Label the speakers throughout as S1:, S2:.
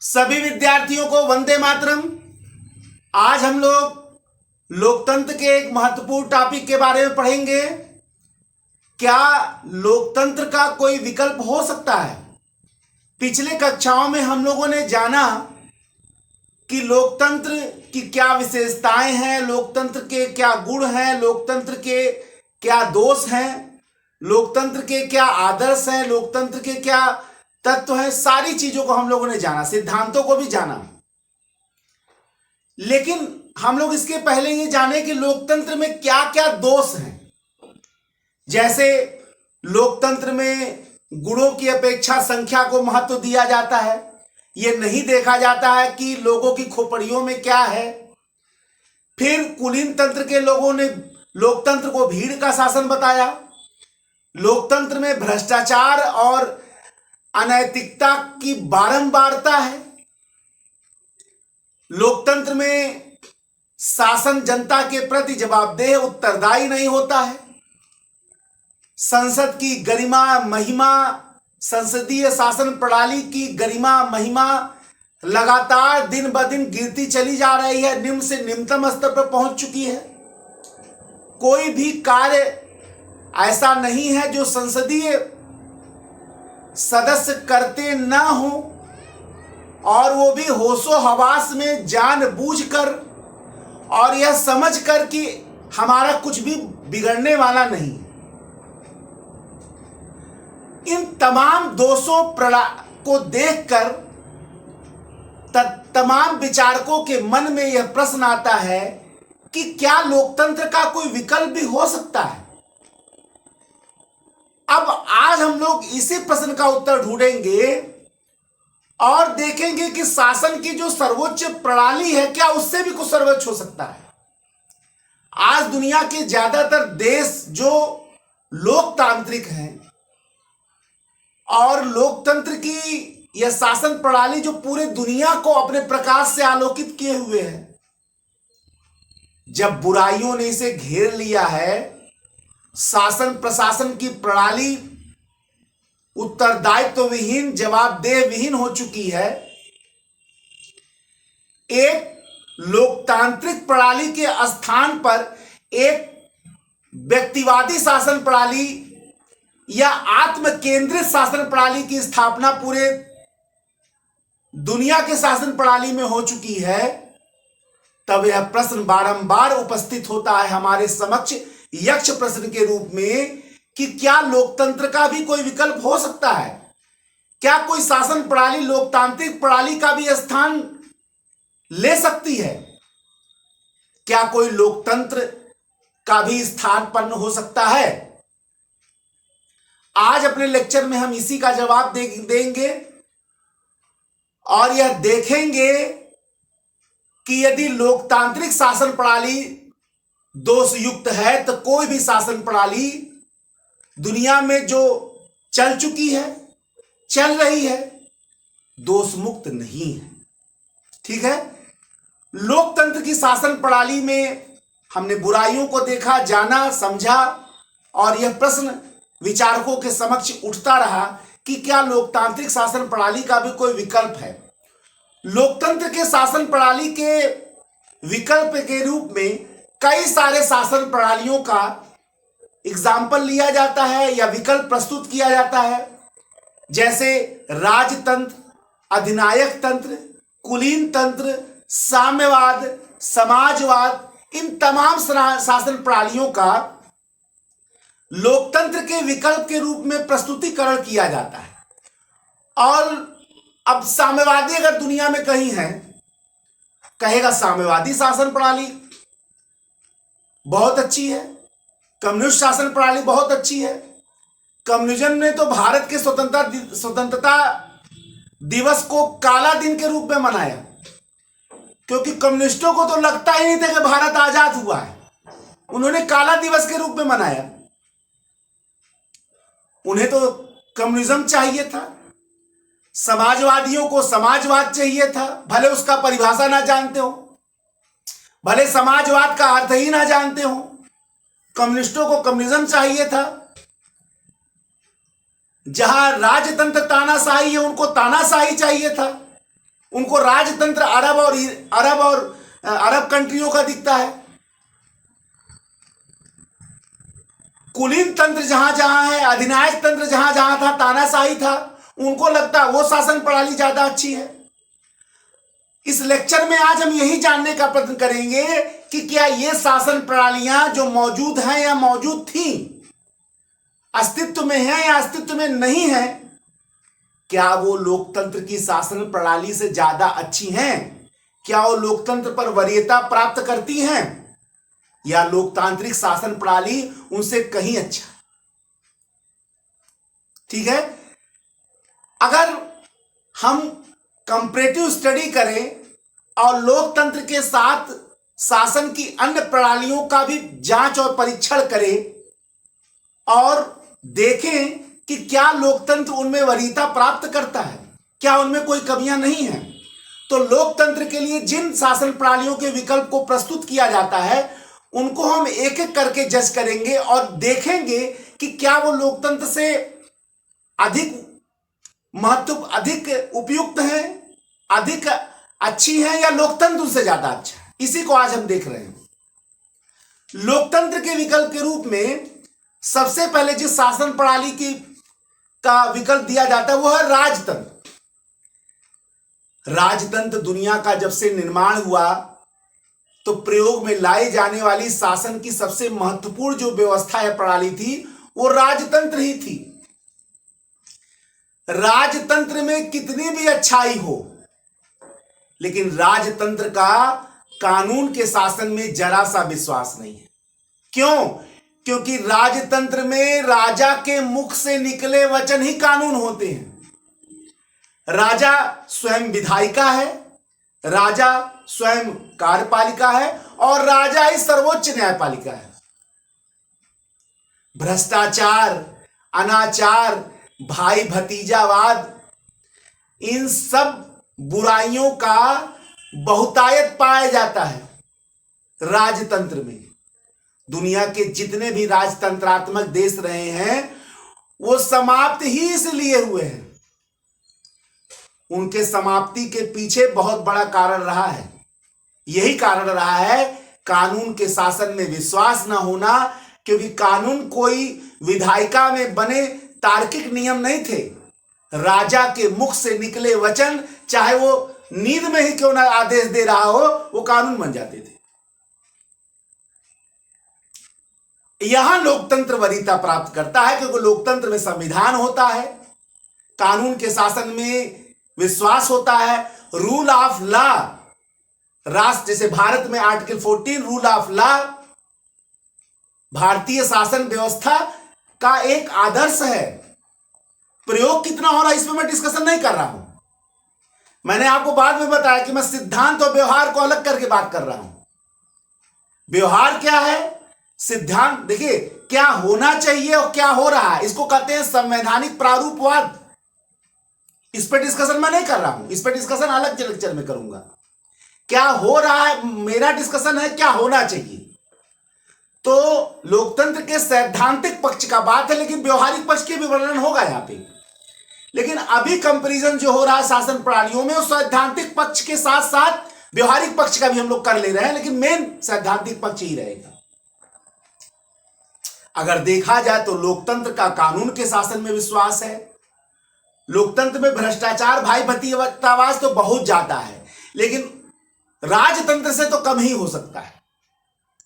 S1: सभी विद्यार्थियों को वंदे मातरम। आज हम लोग लोकतंत्र के एक महत्वपूर्ण टॉपिक के बारे में पढ़ेंगे। क्या लोकतंत्र का कोई विकल्प हो सकता है? पिछले कक्षाओं में हम लोगों ने जाना कि लोकतंत्र की क्या विशेषताएं हैं, लोकतंत्र के क्या गुण हैं, लोकतंत्र के क्या दोष हैं, लोकतंत्र के क्या आदर्श हैं, लोकतंत्र के क्या तत्व हैं। सारी चीजों को हम लोगों ने जाना, सिद्धांतों को भी जाना। लेकिन हम लोग इसके पहले ये जाने कि लोकतंत्र में क्या क्या दोष हैं। जैसे लोकतंत्र में गुणों की अपेक्षा संख्या को महत्व दिया जाता है। यह नहीं देखा जाता है कि लोगों की खोपड़ियों में क्या है। फिर कुलीन तंत्र के लोगों ने लोकतंत्र को भीड़ का शासन बताया। लोकतंत्र में भ्रष्टाचार और अनैतिकता की बारंबारता है। लोकतंत्र में शासन जनता के प्रति जवाबदेह उत्तरदायी नहीं होता है। संसद की गरिमा महिमा, संसदीय शासन प्रणाली की गरिमा महिमा लगातार दिन ब दिन गिरती चली जा रही है, निम्न से निम्नतम स्तर पर पहुंच चुकी है। कोई भी कार्य ऐसा नहीं है जो संसदीय सदस्य करते न हो, और वो भी होशो हवास में जानबूझकर और यह समझकर कि हमारा कुछ भी बिगड़ने वाला नहीं। इन तमाम दोषों को देखकर तमाम विचारकों के मन में यह प्रश्न आता है कि क्या लोकतंत्र का कोई विकल्प भी हो सकता है। अब आज हम लोग इसी प्रश्न का उत्तर ढूंढेंगे और देखेंगे कि शासन की जो सर्वोच्च प्रणाली है, क्या उससे भी कुछ सर्वोच्च हो सकता है। आज दुनिया के ज्यादातर देश जो लोकतांत्रिक हैं और लोकतंत्र की यह शासन प्रणाली जो पूरे दुनिया को अपने प्रकाश से आलोकित किए हुए है, जब बुराइयों ने इसे घेर लिया है, शासन प्रशासन की प्रणाली उत्तरदायित्व विहीन, जवाबदेह विहीन हो चुकी है। एक लोकतांत्रिक प्रणाली के स्थान पर एक व्यक्तिवादी शासन प्रणाली या आत्म केंद्रित शासन प्रणाली की स्थापना पूरे दुनिया के शासन प्रणाली में हो चुकी है। तब यह प्रश्न बारंबार उपस्थित होता है हमारे समक्ष यक्ष प्रश्न के रूप में कि क्या लोकतंत्र का भी कोई विकल्प हो सकता है। क्या कोई शासन प्रणाली लोकतांत्रिक प्रणाली का भी स्थान ले सकती है। क्या कोई लोकतंत्र का भी स्थानापन्न हो सकता है। आज अपने लेक्चर में हम इसी का जवाब देंगे और यह देखेंगे कि यदि लोकतांत्रिक शासन प्रणाली दोषयुक्त है तो कोई भी शासन प्रणाली दुनिया में जो चल चुकी है, चल रही है, दोष मुक्त नहीं है। ठीक है। लोकतंत्र की शासन प्रणाली में हमने बुराइयों को देखा, जाना, समझा, और यह प्रश्न विचारकों के समक्ष उठता रहा कि क्या लोकतांत्रिक शासन प्रणाली का भी कोई विकल्प है। लोकतंत्र के शासन प्रणाली के विकल्प के रूप में कई सारे शासन प्रणालियों का एग्जाम्पल लिया जाता है या विकल्प प्रस्तुत किया जाता है। जैसे राजतंत्र, अधिनायक तंत्र, कुलीन तंत्र, साम्यवाद, समाजवाद, इन तमाम शासन प्रणालियों का लोकतंत्र के विकल्प के रूप में प्रस्तुतिकरण किया जाता है। और अब साम्यवादी अगर दुनिया में कहीं है, कहेगा साम्यवादी शासन प्रणाली बहुत अच्छी है, कम्युनिस्ट शासन प्रणाली बहुत अच्छी है। कम्युनिज्म ने तो भारत के स्वतंत्रता दिवस को काला दिन के रूप में मनाया, क्योंकि कम्युनिस्टों को तो लगता ही नहीं था कि भारत आजाद हुआ है। उन्होंने काला दिवस के रूप में मनाया। उन्हें तो कम्युनिज्म चाहिए था, समाजवादियों को समाजवाद चाहिए था, भले उसका परिभाषा ना जानते हो, भले समाजवाद का अर्थ ही ना जानते हो। कम्युनिस्टों को कम्युनिज्म चाहिए था। जहां राजतंत्र तानाशाही है, उनको तानाशाही चाहिए था। उनको राजतंत्र अरब कंट्रियों का दिखता है। कुलीन तंत्र जहां जहां है, अधिनायक तंत्र जहां जहां था, तानाशाही था, उनको लगता है वो शासन प्रणाली ज्यादा अच्छी है। इस लेक्चर में आज हम यही जानने का प्रयत्न करेंगे कि क्या ये शासन प्रणालियां जो मौजूद हैं या मौजूद थी, अस्तित्व में है या अस्तित्व में नहीं है, क्या वो लोकतंत्र की शासन प्रणाली से ज्यादा अच्छी हैं? क्या वो लोकतंत्र पर वरीयता प्राप्त करती हैं, या लोकतांत्रिक शासन प्रणाली उनसे कहीं अच्छा? ठीक है, अगर हम कंपैरेटिव स्टडी करें और लोकतंत्र के साथ शासन की अन्य प्रणालियों का भी जांच और परीक्षण करें और देखें कि क्या लोकतंत्र उनमें वरीयता प्राप्त करता है, क्या उनमें कोई कमियां नहीं है, तो लोकतंत्र के लिए जिन शासन प्रणालियों के विकल्प को प्रस्तुत किया जाता है उनको हम एक एक करके जज करेंगे और देखेंगे कि क्या वो लोकतंत्र से अधिक अधिक उपयुक्त है, अधिक अच्छी है, या लोकतंत्र उनसे ज्यादा अच्छा है। इसी को आज हम देख रहे हैं। लोकतंत्र के विकल्प के रूप में सबसे पहले जिस शासन प्रणाली का विकल्प दिया जाता है वो है राजतंत्र। राजतंत्र दुनिया का जब से निर्माण हुआ तो प्रयोग में लाई जाने वाली शासन की सबसे महत्वपूर्ण जो व्यवस्था या प्रणाली थी वो राजतंत्र ही थी। राजतंत्र में कितनी भी अच्छाई हो, लेकिन राजतंत्र का कानून के शासन में जरा सा विश्वास नहीं है। क्यों? क्योंकि राजतंत्र में राजा के मुख से निकले वचन ही कानून होते हैं। राजा स्वयं विधायिका है, राजा स्वयं कार्यपालिका है और राजा ही सर्वोच्च न्यायपालिका है। भ्रष्टाचार, अनाचार, भाई भतीजावाद, इन सब बुराइयों का बहुतायत पाया जाता है राजतंत्र में। दुनिया के जितने भी राजतंत्रात्मक देश रहे हैं वो समाप्त ही इसलिए हुए हैं, उनके समाप्ति के पीछे बहुत बड़ा कारण रहा है। यही कारण रहा है कानून के शासन में विश्वास न होना, क्योंकि कानून कोई विधायिका में बने तार्किक नियम नहीं थे। राजा के मुख से निकले वचन, चाहे वो नींद में ही क्यों ना आदेश दे रहा हो, वो कानून बन जाते थे। यहां लोकतंत्र वरीयता प्राप्त करता है क्योंकि लोकतंत्र में संविधान होता है, कानून के शासन में विश्वास होता है, रूल ऑफ लॉ, राष्ट्र जैसे भारत में आर्टिकल 14 रूल ऑफ लॉ भारतीय शासन व्यवस्था का एक आदर्श है। प्रयोग कितना हो रहा है इसमें मैं डिस्कशन नहीं कर रहा हूं। मैंने आपको बाद में बताया कि मैं सिद्धांत और व्यवहार को अलग करके बात कर रहा हूं। व्यवहार क्या है, सिद्धांत देखिए क्या होना चाहिए और क्या हो रहा है, इसको कहते हैं संवैधानिक प्रारूपवाद। इस पर डिस्कशन मैं नहीं कर रहा हूं, इस पर डिस्कशन अलग लेक्चर में करूंगा। क्या हो रहा है मेरा डिस्कशन है, क्या होना चाहिए। तो लोकतंत्र के सैद्धांतिक पक्ष का बात है, लेकिन व्यवहारिक पक्ष के भी वर्णन होगा यहां पे। लेकिन अभी कंपैरिजन जो हो रहा है शासन प्रणालियों में, उस सैद्धांतिक पक्ष के साथ साथ व्यवहारिक पक्ष का भी हम लोग कर ले रहे हैं, लेकिन मेन सैद्धांतिक पक्ष ही रहेगा। अगर देखा जाए तो लोकतंत्र का कानून के शासन में विश्वास है। लोकतंत्र में भ्रष्टाचार, भाई भतीजावाद तो बहुत ज्यादा है, लेकिन राजतंत्र से तो कम ही हो सकता है।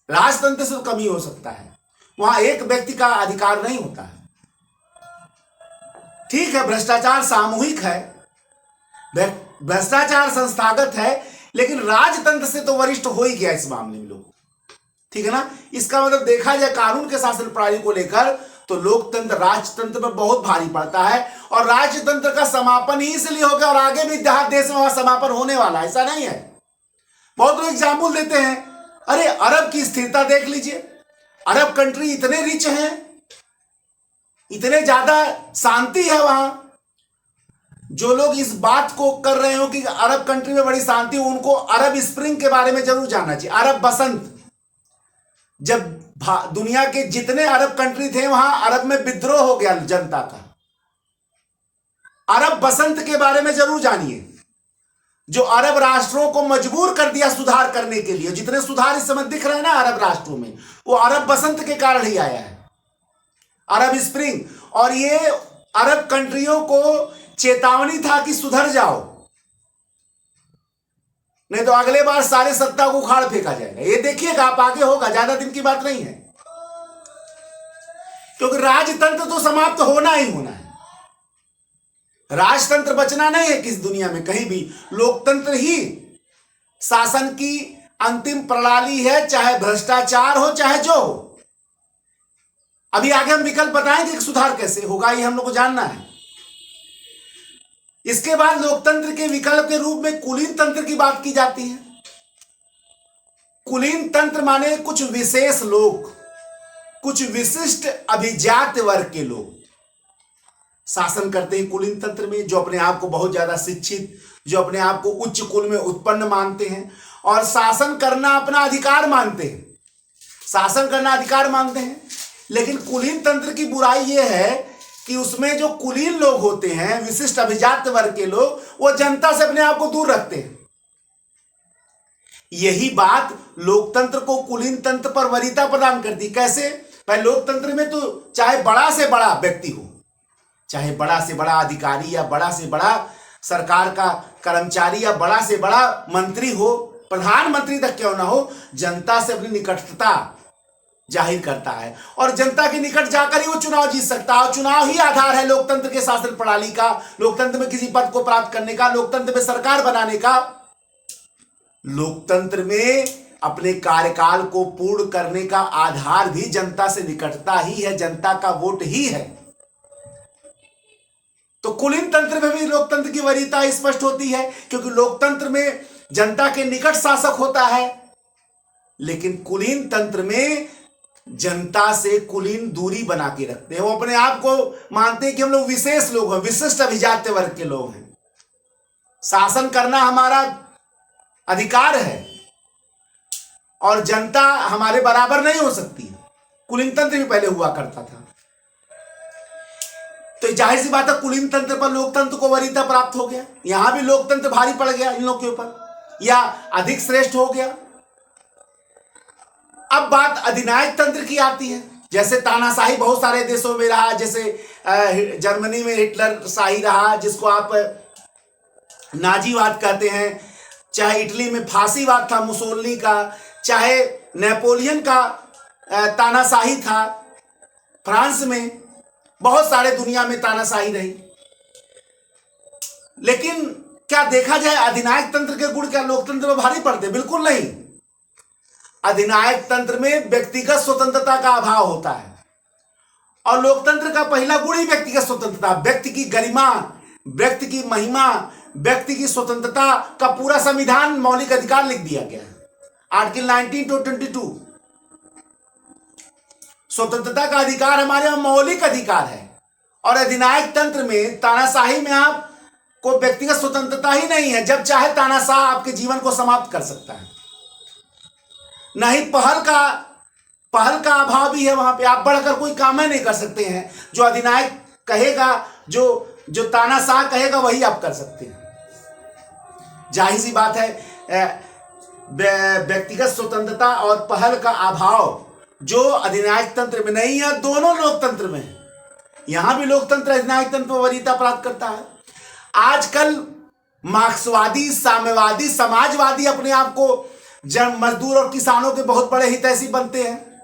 S1: राजतंत्र से तो कम ही हो सकता है, वहां एक व्यक्ति का अधिकार नहीं होता है। ठीक है, भ्रष्टाचार सामूहिक है, भ्रष्टाचार संस्थागत है, लेकिन राजतंत्र से तो वरिष्ठ हो ही गया इस मामले में लोग। ठीक है ना। इसका मतलब देखा जाए कानून के शासन प्रणाली को लेकर तो लोकतंत्र राजतंत्र पर बहुत भारी पड़ता है, और राजतंत्र का समापन ही इसलिए हो गया और आगे भी देश में वहां समापन होने वाला है, ऐसा नहीं है। बहुत लोग एग्जाम्पल देते हैं, अरे अरब की स्थिरता देख लीजिए, अरब कंट्री इतने रिच हैं, इतने ज्यादा शांति है वहां। जो लोग इस बात को कर रहे हो कि अरब कंट्री में बड़ी शांति, उनको अरब स्प्रिंग के बारे में जरूर जानना चाहिए। अरब बसंत, जब दुनिया के जितने अरब कंट्री थे वहां अरब में विद्रोह हो गया जनता का, अरब बसंत के बारे में जरूर जानिए। जो अरब राष्ट्रों को मजबूर कर दिया सुधार करने के लिए। जितने सुधार इस समय दिख रहे हैं ना अरब राष्ट्रों में, वो अरब बसंत के कारण ही आया है, अरब स्प्रिंग। और ये अरब कंट्रियों को चेतावनी था कि सुधर जाओ, नहीं तो अगले बार सारे सत्ता को उखाड़ फेंका जाएगा। ये देखिएगा आप, आगे होगा, ज्यादा दिन की बात नहीं है, क्योंकि राजतंत्र तो समाप्त होना ही होना है। राजतंत्र बचना नहीं है किस दुनिया में कहीं भी। लोकतंत्र ही शासन की अंतिम प्रणाली है, चाहे भ्रष्टाचार हो चाहे जो हो। अभी आगे हम विकल्प बताएंगे कि सुधार कैसे होगा, ये हम लोग को जानना है। इसके बाद लोकतंत्र के विकल्प के रूप में कुलीन तंत्र की बात की जाती है। कुलीन तंत्र माने कुछ विशेष लोग, कुछ विशिष्ट अभिजात वर्ग के लोग शासन करते हैं कुलीन तंत्र में, जो अपने आप को बहुत ज्यादा शिक्षित, जो अपने आप को उच्च कुल में उत्पन्न मानते हैं और शासन करना अपना अधिकार मानते हैं, शासन करना अधिकार मानते हैं। लेकिन कुलीन तंत्र की बुराई यह है कि उसमें जो कुलीन लोग होते हैं, विशिष्ट अभिजात वर्ग के लोग, वो जनता से अपने आप को दूर रखते हैं। यही बात लोकतंत्र को कुलीन तंत्र पर वरीयता प्रदान करती। कैसे? भाई लोकतंत्र में तो चाहे बड़ा से बड़ा व्यक्ति हो, चाहे बड़ा से बड़ा अधिकारी या बड़ा से बड़ा सरकार का कर्मचारी या बड़ा से बड़ा मंत्री हो, प्रधानमंत्री तक क्यों ना हो, जनता से अपनी निकटता जाहिर करता है और जनता के निकट जाकर ही वो चुनाव जीत सकता है। और चुनाव ही आधार है लोकतंत्र के शासन प्रणाली का, लोकतंत्र में किसी पद को प्राप्त करने का, लोकतंत्र में सरकार बनाने का। लोकतंत्र में अपने कार्यकाल को पूर्ण करने का आधार भी जनता से निकटता ही है, जनता का वोट ही है। तो कुलीन तंत्र में भी लोकतंत्र की वरीयता स्पष्ट होती है, क्योंकि लोकतंत्र में जनता के निकट शासक होता है, लेकिन कुलीन तंत्र में जनता से कुलीन दूरी बना के रखते हैं। वो अपने आप को मानते हैं कि हम लोग विशेष लोग हैं, विशिष्ट अभिजात्य वर्ग के लोग हैं, शासन करना हमारा अधिकार है और जनता हमारे बराबर नहीं हो सकती। कुलीन तंत्र भी पहले हुआ करता था। तो जाहिर सी बात है कुलीन तंत्र पर लोकतंत्र को वरीयता प्राप्त हो गया। यहां भी लोकतंत्र भारी पड़ गया इन लोगों के ऊपर या अधिक श्रेष्ठ हो गया। अब बात अधिनायक तंत्र की आती है। जैसे तानाशाही बहुत सारे देशों में रहा, जैसे जर्मनी में हिटलर शाही रहा, जिसको आप नाजीवाद कहते हैं, चाहे इटली में फांसीवाद था मुसोलिनी का, चाहे नेपोलियन का तानाशाही था, फ्रांस में बहुत सारे दुनिया में तानाशाही रही। लेकिन क्या देखा जाए अधिनायक तंत्र के गुण क्या लोकतंत्र में भारी पड़ते? बिल्कुल नहीं। अधिनायक तंत्र में व्यक्तिगत स्वतंत्रता का अभाव होता है और लोकतंत्र का पहला गुण ही व्यक्तिगत स्वतंत्रता, व्यक्ति की गरिमा, व्यक्ति की महिमा, व्यक्ति की स्वतंत्रता का पूरा संविधान मौलिक अधिकार लिख दिया गया है। आर्टिकल 1922 स्वतंत्रता का अधिकार हमारे यहाँ मौलिक अधिकार है। और अधिनायक तंत्र में, तानाशाही में आपको व्यक्तिगत स्वतंत्रता ही नहीं है। जब चाहे तानाशाह आपके जीवन को समाप्त कर सकता है। नहीं, पहल का अभाव भी है वहां पे। आप बढ़कर कोई काम नहीं कर सकते हैं। जो अधिनायक कहेगा, जो तानाशाह कहेगा वही आप कर सकते हैं। जाहिर सी बात है व्यक्तिगत स्वतंत्रता और पहल का अभाव जो अधिनायक तंत्र में नहीं है, दोनों लोकतंत्र में है। यहां भी लोकतंत्र अधिनायक तंत्र पर वरीयता प्राप्त करता है। आजकल मार्क्सवादी, साम्यवादी, समाजवादी अपने आप को जन मजदूर और किसानों के बहुत बड़े हितैषी बनते हैं।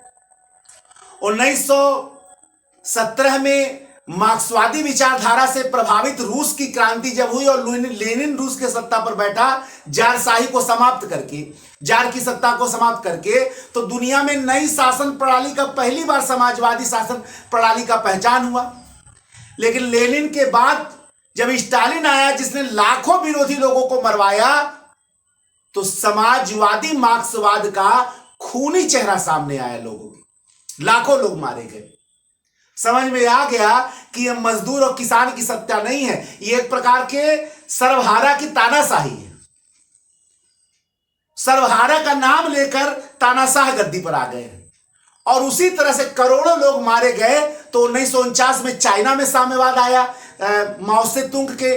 S1: 1917 में मार्क्सवादी विचारधारा से प्रभावित रूस की क्रांति जब हुई और लेनिन रूस के सत्ता पर बैठा, जारशाही को समाप्त करके, जार की सत्ता को समाप्त करके, तो दुनिया में नई शासन प्रणाली का पहली बार समाजवादी शासन प्रणाली का पहचान हुआ। लेकिन लेनिन के बाद जब स्टालिन आया, जिसने लाखों विरोधी लोगों को मरवाया, तो समाजवादी मार्क्सवाद का खूनी चेहरा सामने आया। लोगों के लाखों लोग मारे गए। समझ में आ गया कि यह मजदूर और किसान की सत्ता नहीं है, यह एक प्रकार के सर्वहारा की तानाशाही है। सर्वहारा का नाम लेकर तानाशाह गद्दी पर आ गए और उसी तरह से करोड़ों लोग मारे गए। तो 1949 में चाइना में साम्यवाद आया माओ से तुंग के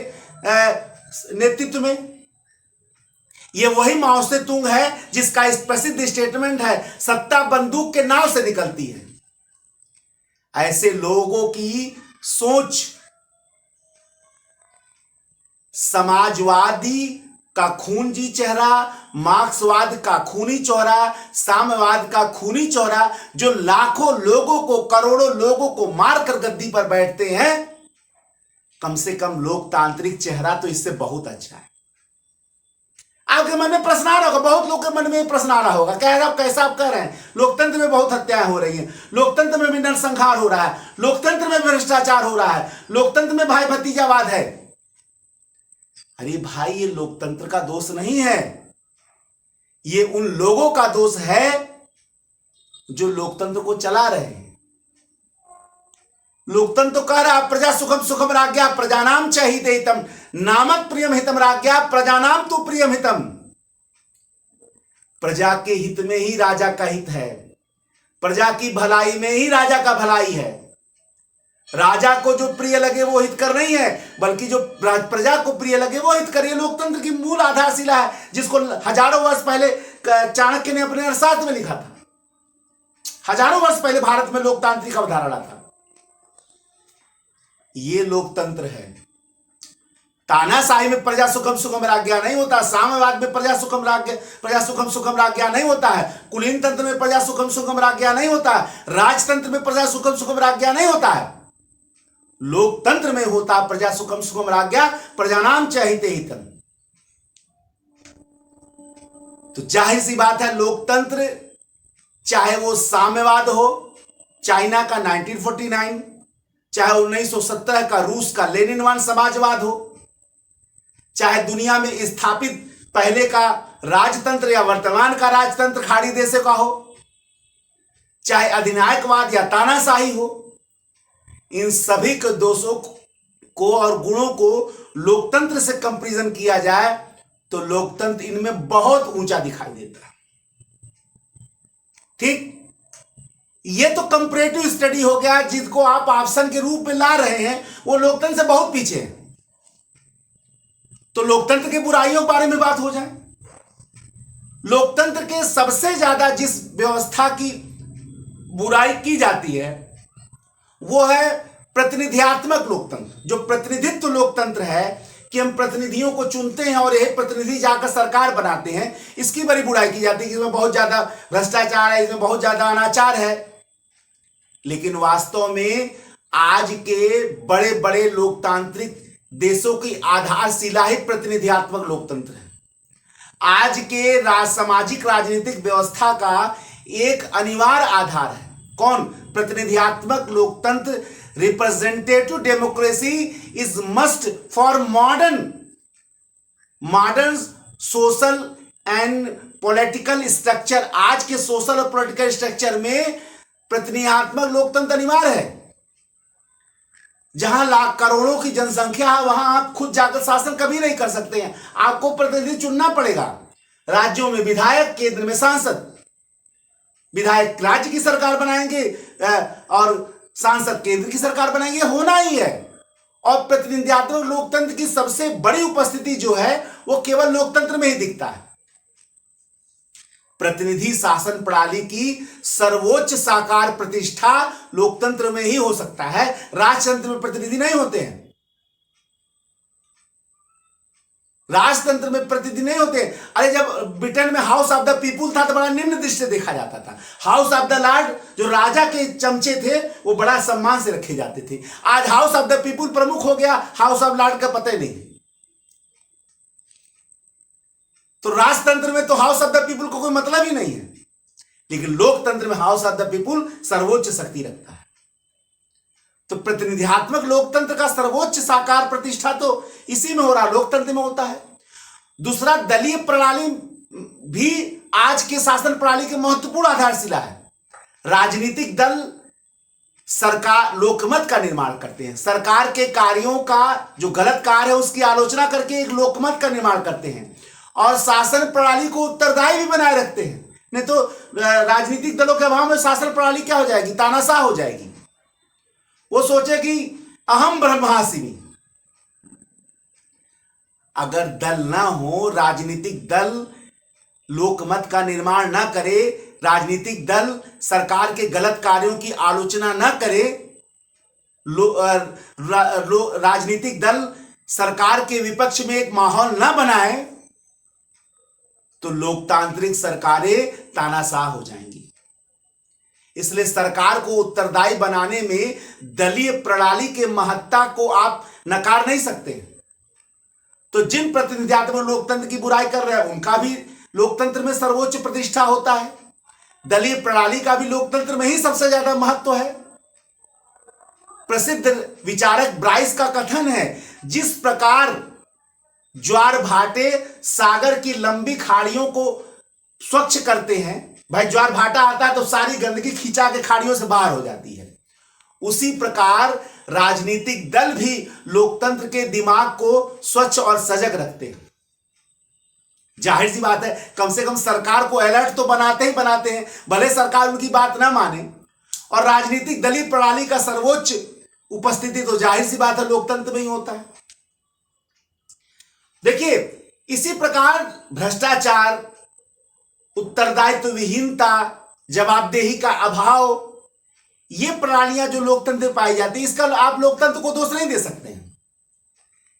S1: नेतृत्व में। ये वही माओ से तुंग है जिसका इस प्रसिद्ध स्टेटमेंट है, सत्ता बंदूक के नाव से निकलती है। ऐसे लोगों की सोच समाजवादी का खूंजी चेहरा, मार्क्सवाद का खूनी चौरा, साम्यवाद का खूनी चौरा, जो लाखों लोगों को, करोड़ों लोगों को मारकर गद्दी पर बैठते हैं, कम से कम लोकतांत्रिक चेहरा तो इससे बहुत अच्छा है। आपके मन में प्रश्न आ रहा होगा, बहुत लोग के मन में प्रश्न आ रहा होगा, कह रहे कैसा आप कह रहे हैं, लोकतंत्र में बहुत हत्याएं हो रही हैं, लोकतंत्र में भी नरसंहार हो रहा है, लोकतंत्र में भ्रष्टाचार हो रहा है, लोकतंत्र में भाई भतीजावाद है। अरे भाई, ये लोकतंत्र का दोष नहीं है, ये उन लोगों का दोष है जो लोकतंत्र को चला रहे हैं। लोकतंत्र तो कह रहा है प्रजा सुखम सुखम राज्ञा प्रजानाम च हितम नामक प्रियम हितम राज्ञा प्रजानाम तो प्रियम हितम। प्रजा के हित में ही राजा का हित है, प्रजा की भलाई में ही राजा का भलाई है। राजा को जो प्रिय लगे वो हित कर नहीं है, बल्कि जो प्रजा को प्रिय लगे वो हित कर। ये लोकतंत्र की मूल आधारशिला है, जिसको हजारों वर्ष पहले चाणक्य ने अपने अर्थशास्त्र में लिखा था। हजारों वर्ष पहले भारत में लोकतांत्रिक अवधारणा था। ये लोकतंत्र है। तानाशाही में प्रजा सुखम सुखम राज्ञा नहीं होता, साम्यवाद में प्रजा सुखम सुखम राज्ञा नहीं होता है, कुलीन तंत्र में प्रजा सुखम सुखम राज्ञा नहीं होता है, राजतंत्र में प्रजा सुखम सुखम राज्ञा नहीं होता है। लोकतंत्र में होता प्रजा सुखम सुखम राज्ञा प्रजानाम च हितम। तो जाहिर सी बात है, लोकतंत्र चाहे वो साम्यवाद हो, चाइना का 1949, चाहे 1917 का रूस का लेनिनवाद समाजवाद हो, चाहे दुनिया में स्थापित पहले का राजतंत्र या वर्तमान का राजतंत्र खाड़ी देशों का हो, चाहे अधिनायकवाद या तानाशाही हो, इन सभी के दोषों को और गुणों को लोकतंत्र से कंपैरिजन किया जाए तो लोकतंत्र इनमें बहुत ऊंचा दिखाई देता है। ठीक, ये तो कंपैरेटिव स्टडी हो गया, जिसको आप ऑप्शन के रूप में ला रहे हैं, वो लोकतंत्र से बहुत पीछे है। तो लोकतंत्र के बुराइयों के बारे में बात हो जाए। लोकतंत्र के सबसे ज्यादा जिस व्यवस्था की बुराई की जाती है वो है प्रतिनिधियात्मक लोकतंत्र। जो प्रतिनिधित्व लोकतंत्र है कि हम प्रतिनिधियों को चुनते हैं और यही प्रतिनिधि जाकर सरकार बनाते हैं, इसकी बड़ी बुराई की जाती है कि इसमें बहुत ज्यादा भ्रष्टाचार है, इसमें बहुत ज्यादा अनाचार है। लेकिन वास्तव में आज के बड़े बड़े लोकतांत्रिक देशों की आधारशिला ही प्रतिनिधियात्मक लोकतंत्र है। आज के सामाजिक राजनीतिक व्यवस्था का एक अनिवार्य आधार है कौन? प्रतिनिधियात्मक लोकतंत्र। Representative democracy is must for modern social and political structure. आज के सोशल और पॉलिटिकल स्ट्रक्चर में प्रतिनिधियात्मक लोकतंत्र अनिवार्य है। जहां लाख करोड़ों की जनसंख्या है वहां आप खुद जाकर शासन कभी नहीं कर सकते हैं, आपको प्रतिनिधि चुनना पड़ेगा। राज्यों में विधायक, केंद्र में सांसद। विधायक राज्य की सरकार बनाएंगे और सांसद केंद्र की सरकार बनाएंगे, होना ही है। और प्रतिनिधियात्मक लोकतंत्र की सबसे बड़ी उपस्थिति जो है वो केवल लोकतंत्र में ही दिखता है। प्रतिनिधि शासन प्रणाली की सर्वोच्च साकार प्रतिष्ठा लोकतंत्र में ही हो सकता है, राजतंत्र में प्रतिनिधि नहीं होते हैं। राजतंत्र में प्रतिनिधि नहीं होते। अरे जब ब्रिटेन में हाउस ऑफ द पीपुल था तो बड़ा निम्न दृष्टि से देखा जाता था। हाउस ऑफ द लॉर्ड, जो राजा के चमचे थे, वो बड़ा सम्मान से रखे जाते थे। आज हाउस ऑफ द पीपुल प्रमुख हो गया, हाउस ऑफ लॉर्ड का पता ही नहीं। तो राजतंत्र में तो हाउस ऑफ द पीपुल को कोई मतलब ही नहीं है, लेकिन लोकतंत्र में हाउस ऑफ द पीपुल सर्वोच्च शक्ति रखता है। तो प्रतिनिधियात्मक लोकतंत्र का सर्वोच्च साकार प्रतिष्ठा तो इसी में हो रहा, लोकतंत्र में होता है। दूसरा, दलीय प्रणाली भी आज के शासन प्रणाली के महत्वपूर्ण आधारशिला है। राजनीतिक दल सरकार लोकमत का निर्माण करते हैं, सरकार के कार्यों का जो गलत कार्य है उसकी आलोचना करके एक लोकमत का निर्माण करते हैं और शासन प्रणाली को उत्तरदायी भी बनाए रखते हैं। नहीं तो राजनीतिक दलों के अभाव में शासन प्रणाली क्या हो जाएगी? तानाशाह हो जाएगी। वो सोचे कि अहम ब्रह्मास्मि। अगर दल ना हो, राजनीतिक दल लोकमत का निर्माण ना करे, राजनीतिक दल सरकार के गलत कार्यों की आलोचना ना करे, राजनीतिक दल सरकार के विपक्ष में एक माहौल ना बनाए, तो लोकतांत्रिक सरकारें तानाशाह हो जाएंगी। इसलिए सरकार को उत्तरदायी बनाने में दलीय प्रणाली के महत्ता को आप नकार नहीं सकते। तो जिन प्रतिनिधित्व लोकतंत्र की बुराई कर रहे हैं, उनका भी लोकतंत्र में सर्वोच्च प्रतिष्ठा होता है। दलीय प्रणाली का भी लोकतंत्र में ही सबसे ज्यादा महत्व है। प्रसिद्ध विचारक ब्राइस का कथन है, जिस प्रकार ज्वार भाटे सागर की लंबी खाड़ियों को स्वच्छ करते हैं, भाई ज्वार भाटा आता है तो सारी गंदगी खींचा के खाड़ियों से बाहर हो जाती है, उसी प्रकार राजनीतिक दल भी लोकतंत्र के दिमाग को स्वच्छ और सजग रखते हैं। जाहिर सी बात है, कम से कम सरकार को अलर्ट तो बनाते ही बनाते हैं, भले सरकार उनकी बात ना माने। और राजनीतिक दलीय प्रणाली का सर्वोच्च उपस्थिति तो जाहिर सी बात है लोकतंत्र में ही होता है। देखिए, इसी प्रकार भ्रष्टाचार, उत्तरदायित्व विहीनता, जवाबदेही का अभाव, ये प्रणालियां जो लोकतंत्र में पाई जाती है, इसका आप लोकतंत्र को दोष नहीं दे सकते हैं,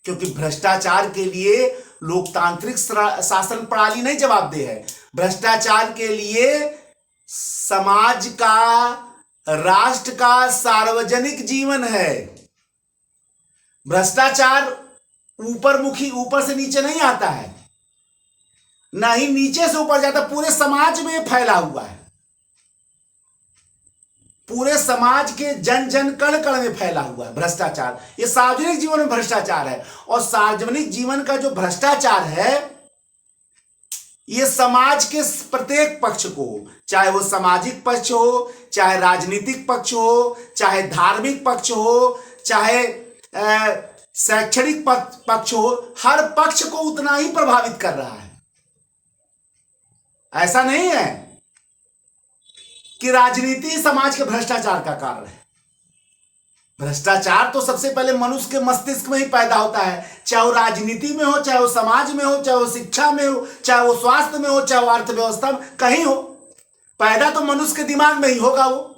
S1: क्योंकि भ्रष्टाचार के लिए लोकतांत्रिक शासन प्रणाली नहीं जवाबदेह है। भ्रष्टाचार के लिए समाज का, राष्ट्र का सार्वजनिक जीवन है। भ्रष्टाचार ऊपरमुखी, ऊपर से नीचे नहीं आता है, ना ही नीचे से ऊपर जाता, पूरे समाज में फैला हुआ है। पूरे समाज के जन जन कण कण में फैला हुआ है भ्रष्टाचार। ये सार्वजनिक जीवन में भ्रष्टाचार है। और सार्वजनिक जीवन का जो भ्रष्टाचार है, ये समाज के प्रत्येक पक्ष को, चाहे वो सामाजिक पक्ष हो, चाहे राजनीतिक पक्ष हो, चाहे धार्मिक पक्ष हो, चाहे शैक्षणिक पक्ष हो, हर पक्ष को उतना ही प्रभावित कर रहा है। ऐसा नहीं है कि राजनीति समाज के भ्रष्टाचार का कारण है। भ्रष्टाचार तो सबसे पहले मनुष्य के मस्तिष्क में ही पैदा होता है, चाहे वो राजनीति में हो, चाहे वो समाज में हो, चाहे वो शिक्षा में हो, चाहे वो स्वास्थ्य में हो, चाहे वो अर्थव्यवस्था में, कहीं हो, पैदा तो मनुष्य के दिमाग में ही होगा वो।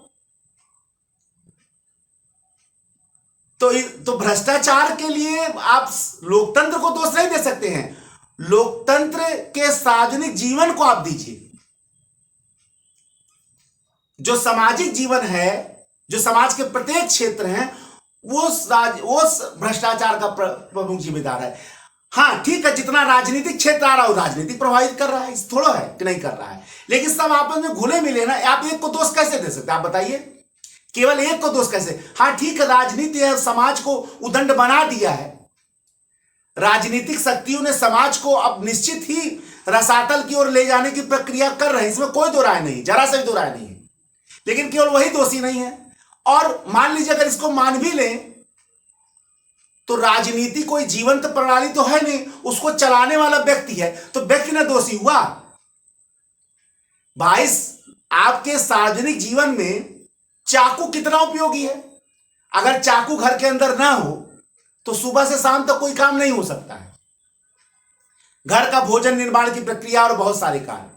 S1: तो भ्रष्टाचार के लिए आप लोकतंत्र को दोष नहीं दे सकते हैं, लोकतंत्र के सार्वजनिक जीवन को आप दीजिए। जो सामाजिक जीवन है, जो समाज के प्रत्येक क्षेत्र हैं, वो भ्रष्टाचार का प्रमुख जिम्मेदार है। हाँ ठीक है, जितना राजनीतिक क्षेत्र आ रहा हो, राजनीति प्रभावित कर रहा है, इस थोड़ा है कि नहीं कर रहा है, लेकिन सब आपस में घुले मिले ना। आप एक को दोष कैसे दे सकते, आप बताइए, केवल एक को दोष कैसे? हाँ ठीक है, राजनीति है, समाज को उदंड बना दिया है, राजनीतिक शक्तियों ने समाज को अब निश्चित ही रसातल की ओर ले जाने की प्रक्रिया कर रहे हैं, इसमें कोई दो राय नहीं, जरा सा भी दो राय नहीं है। लेकिन केवल वही दोषी नहीं है। और मान लीजिए अगर इसको मान भी लें, तो राजनीति कोई जीवंत प्रणाली तो है नहीं, उसको चलाने वाला व्यक्ति है, तो व्यक्ति ना दोषी हुआ। भाई, आपके सार्वजनिक जीवन में चाकू कितना उपयोगी है। अगर चाकू घर के अंदर ना हो तो सुबह से शाम तक कोई काम नहीं हो सकता है, घर का भोजन निर्माण की प्रक्रिया और बहुत सारे कार्य।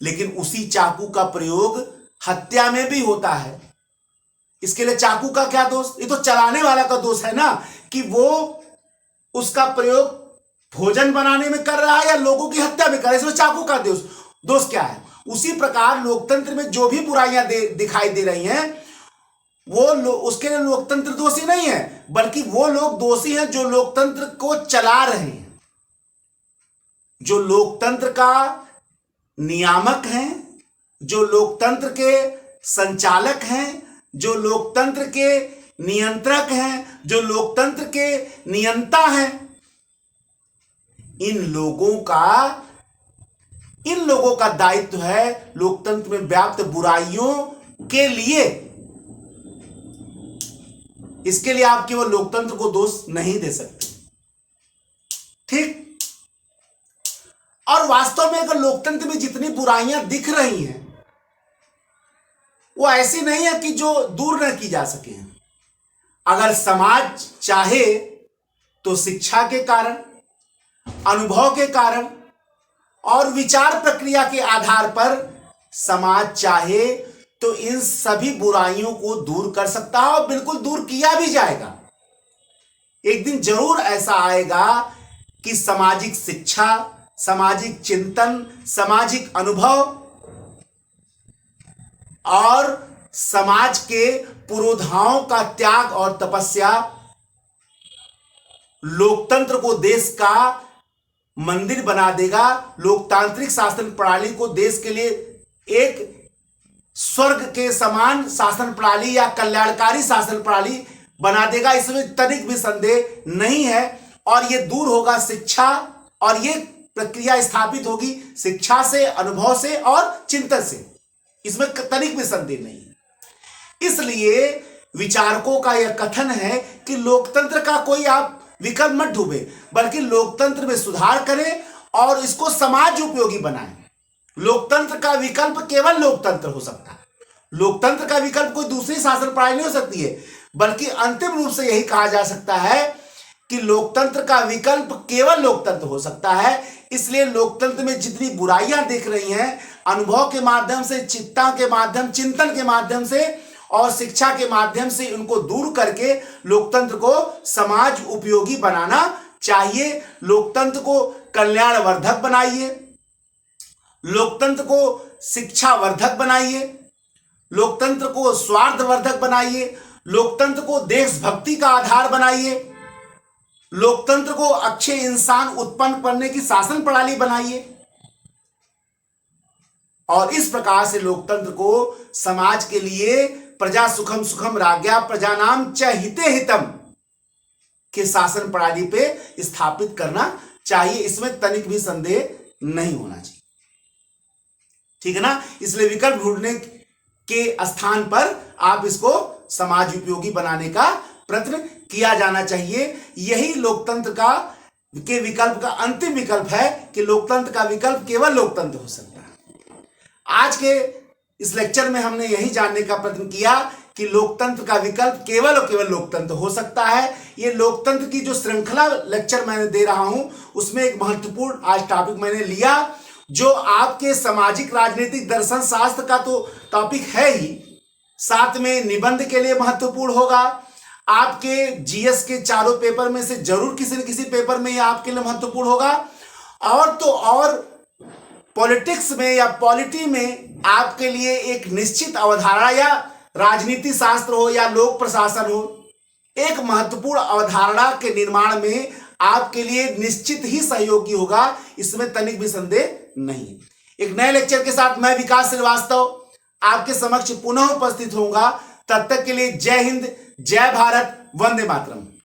S1: लेकिन उसी चाकू का प्रयोग हत्या में भी होता है। इसके लिए चाकू का क्या दोष? ये तो चलाने वाला का दोष है ना, कि वो उसका प्रयोग भोजन बनाने में कर रहा है या लोगों की हत्या में कर रहा है, इसमें चाकू का दोष क्या है? उसी प्रकार लोकतंत्र में जो भी बुराइयां दिखाई दे रही हैं, वो उसके लिए लोकतंत्र दोषी नहीं है, बल्कि वो लोग दोषी हैं जो लोकतंत्र को चला रहे हैं, जो लोकतंत्र का नियामक हैं, जो लोकतंत्र के संचालक हैं, जो लोकतंत्र के नियंत्रक हैं, जो लोकतंत्र के नियंता हैं। इन लोगों का दायित्व है लोकतंत्र में व्याप्त बुराइयों के लिए। इसके लिए आप केवल लोकतंत्र को दोष नहीं दे सकते, ठीक? और वास्तव में अगर लोकतंत्र में जितनी बुराइयां दिख रही हैं, वो ऐसी नहीं है कि जो दूर न की जा सके। अगर समाज चाहे तो शिक्षा के कारण, अनुभव के कारण और विचार प्रक्रिया के आधार पर समाज चाहे तो इन सभी बुराइयों को दूर कर सकता है और बिल्कुल दूर किया भी जाएगा। एक दिन जरूर ऐसा आएगा कि सामाजिक शिक्षा, सामाजिक चिंतन, सामाजिक अनुभव और समाज के पुरोधाओं का त्याग और तपस्या लोकतंत्र को देश का मंदिर बना देगा, लोकतांत्रिक शासन प्रणाली को देश के लिए एक स्वर्ग के समान शासन प्रणाली या कल्याणकारी शासन प्रणाली बना देगा। इसमें तनिक भी संदेह नहीं है। और ये दूर होगा शिक्षा, और ये प्रक्रिया स्थापित होगी शिक्षा से, अनुभव से और चिंतन से। इसमें तनिक भी संदेह नहीं है। इसलिए विचारकों का यह कथन है कि लोकतंत्र का कोई आप विकल्प मत ढूंढे, बल्कि लोकतंत्र में सुधार करें और इसको समाज उपयोगी बनाएं। लोकतंत्र का विकल्प केवल लोकतंत्र हो सकता है। लोकतंत्र का विकल्प कोई दूसरी शासन प्रणाली नहीं हो सकती है, बल्कि अंतिम रूप से यही कहा जा सकता है कि लोकतंत्र का विकल्प केवल लोकतंत्र हो सकता है। इसलिए लोकतंत्र में जितनी बुराइयां दिख रही हैं, अनुभव के माध्यम से, चिंतन के माध्यम से और शिक्षा के माध्यम से उनको दूर करके लोकतंत्र को समाज उपयोगी बनाना चाहिए। लोकतंत्र को कल्याणवर्धक बनाइए, लोकतंत्र को शिक्षावर्धक बनाइए, लोकतंत्र को स्वार्थवर्धक बनाइए, लोकतंत्र को देशभक्ति का आधार बनाइए, लोकतंत्र को अच्छे इंसान उत्पन्न करने की शासन प्रणाली बनाइए। और इस प्रकार से लोकतंत्र को समाज के लिए प्रजा सुखम सुखम राज्ञा प्रजानाम च हिते हितम के शासन प्रणाली पे स्थापित करना चाहिए। इसमें तनिक भी संदेह नहीं होना चाहिए। ठीक है ना। इसलिए विकल्प ढूंढने के स्थान पर आप इसको समाज उपयोगी बनाने का प्रयत्न किया जाना चाहिए। यही लोकतंत्र का के विकल्प का अंतिम विकल्प है कि लोकतंत्र का विकल्प केवल लोकतंत्र हो सकता है। आज के इस लेक्चर में हमने यही जानने का प्रयत्न किया कि लोकतंत्र का विकल्प केवल और केवल लोकतंत्र हो सकता है। ये लोकतंत्र की जो श्रृंखला लेक्चर मैंने दे रहा हूं, उसमें एक महत्वपूर्ण आज टॉपिक मैंने लिया जो आपके सामाजिक राजनीतिक दर्शन शास्त्र का तो टॉपिक है ही, साथ में निबंध के लिए महत्वपूर्ण होगा। आपके जीएस के चारों पेपर में से जरूर किसी न किसी पेपर में यह आपके लिए महत्वपूर्ण होगा। और तो और पॉलिटिक्स में या पॉलिटी में आपके लिए एक निश्चित अवधारणा, या राजनीति शास्त्र हो या लोक प्रशासन हो, एक महत्वपूर्ण अवधारणा के निर्माण में आपके लिए निश्चित ही सहयोगी होगा। इसमें तनिक भी संदेह नहीं। एक नए लेक्चर के साथ मैं विकास श्रीवास्तव आपके समक्ष पुनः उपस्थित होऊंगा। तब तक के लिए जय हिंद, जय भारत, वंदे मातरम।